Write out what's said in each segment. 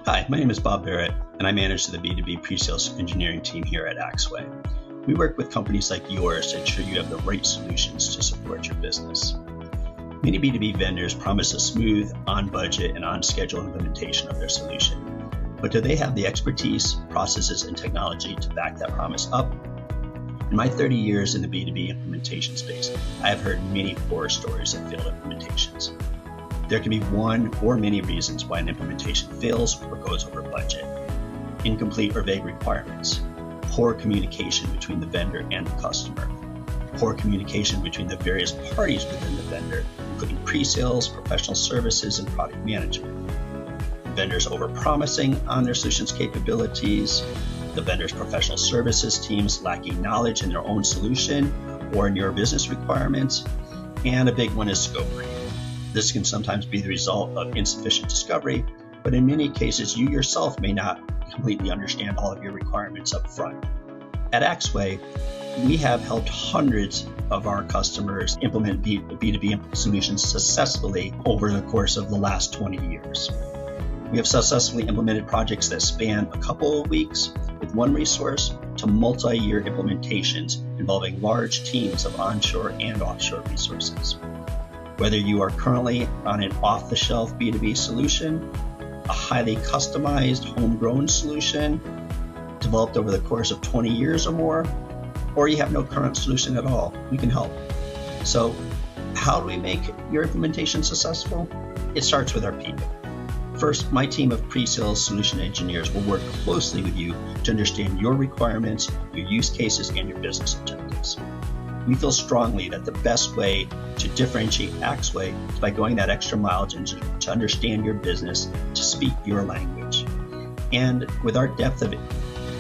Hi, my name is Bob Barrett, and I manage the B2B pre-sales engineering team here at Axway. We work with companies like yours to ensure you have the right solutions to support your business. Many B2B vendors promise a smooth, on-budget, and on-schedule implementation of their solution. But do they have the expertise, processes, and technology to back that promise up? In my 30 years in the B2B implementation space, I have heard many horror stories of failed implementations. There can be one or many reasons why an implementation fails or goes over budget. Incomplete or vague requirements, poor communication between the vendor and the customer, poor communication between the various parties within the vendor, including pre-sales, professional services, and product management. Vendors overpromising on their solution's capabilities, the vendor's professional services teams lacking knowledge in their own solution or in your business requirements, and a big one is scope creep. This can sometimes be the result of insufficient discovery, but in many cases you yourself may not completely understand all of your requirements up front. At Axway, we have helped hundreds of our customers implement B2B solutions successfully over the course of the last 20 years. We have successfully implemented projects that span a couple of weeks with one resource to multi-year implementations involving large teams of onshore and offshore resources. Whether you are currently on an off-the-shelf B2B solution, a highly customized homegrown solution developed over the course of 20 years or more, or you have no current solution at all, we can help. So how do we make your implementation successful? It starts with our people. First, my team of pre-sales solution engineers will work closely with you to understand your requirements, your use cases, and your business objectives. We feel strongly that the best way to differentiate Axway is by going that extra mile to understand your business, to speak your language. And with our depth of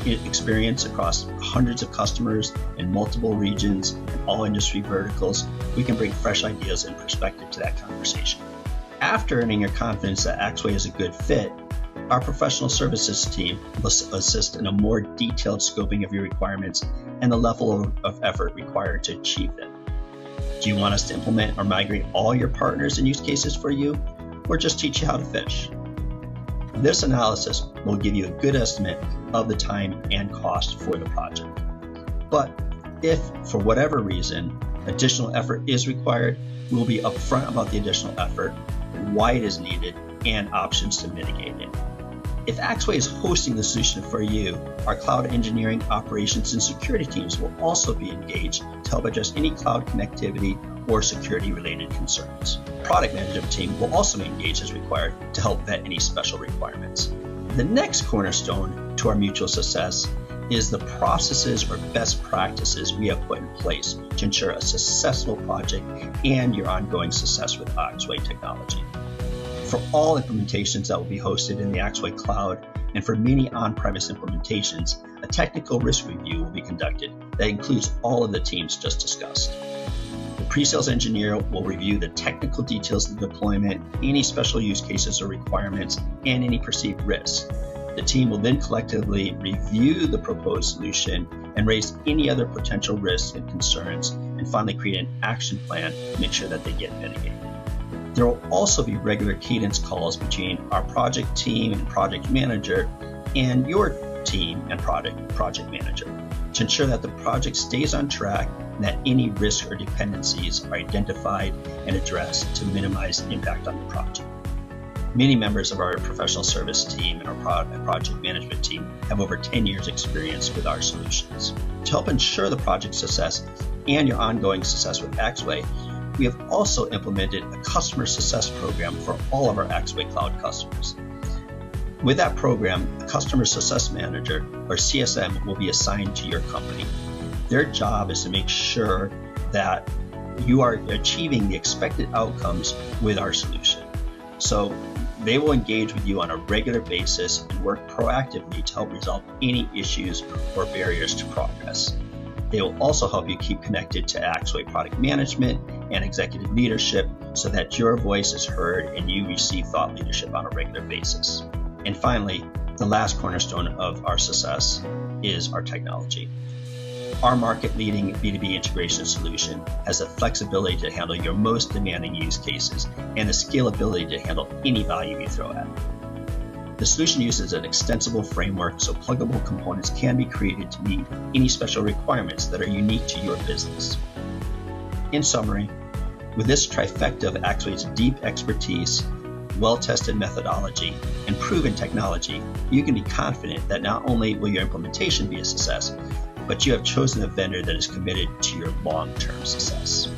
experience across hundreds of customers in multiple regions and all industry verticals, we can bring fresh ideas and perspective to that conversation. After earning your confidence that Axway is a good fit, our professional services team will assist in a more detailed scoping of your requirements and the level of effort required to achieve them. Do you want us to implement or migrate all your partners and use cases for you, or just teach you how to fish? This analysis will give you a good estimate of the time and cost for the project. But if, for whatever reason, additional effort is required, we will be upfront about the additional effort, why it is needed, and options to mitigate it. If Axway is hosting the solution for you, our cloud engineering, operations, and security teams will also be engaged to help address any cloud connectivity or security-related concerns. The product management team will also be engaged as required to help vet any special requirements. The next cornerstone to our mutual success is the processes or best practices we have put in place to ensure a successful project and your ongoing success with Axway technology. For all implementations that will be hosted in the Axway cloud, and for many on-premise implementations, a technical risk review will be conducted that includes all of the teams just discussed. The pre-sales engineer will review the technical details of the deployment, any special use cases or requirements, and any perceived risks. The team will then collectively review the proposed solution and raise any other potential risks and concerns, and finally create an action plan to make sure that they get mitigated. There will also be regular cadence calls between our project team and project manager and your team and project manager to ensure that the project stays on track and that any risks or dependencies are identified and addressed to minimize impact on the project. Many members of our professional service team and our project management team have over 10 years experience with our solutions. To help ensure the project success and your ongoing success with Axway, we have also implemented a customer success program for all of our Axway Cloud customers. With that program, a customer success manager, or CSM, will be assigned to your company. Their job is to make sure that you are achieving the expected outcomes with our solution. So they will engage with you on a regular basis and work proactively to help resolve any issues or barriers to progress. They will also help you keep connected to Axway product management and executive leadership so that your voice is heard and you receive thought leadership on a regular basis. And finally, the last cornerstone of our success is our technology. Our market-leading B2B integration solution has the flexibility to handle your most demanding use cases and the scalability to handle any volume you throw at it. The solution uses an extensible framework so pluggable components can be created to meet any special requirements that are unique to your business. In summary, with this trifecta of Axway's deep expertise, well-tested methodology, and proven technology, you can be confident that not only will your implementation be a success, but you have chosen a vendor that is committed to your long-term success.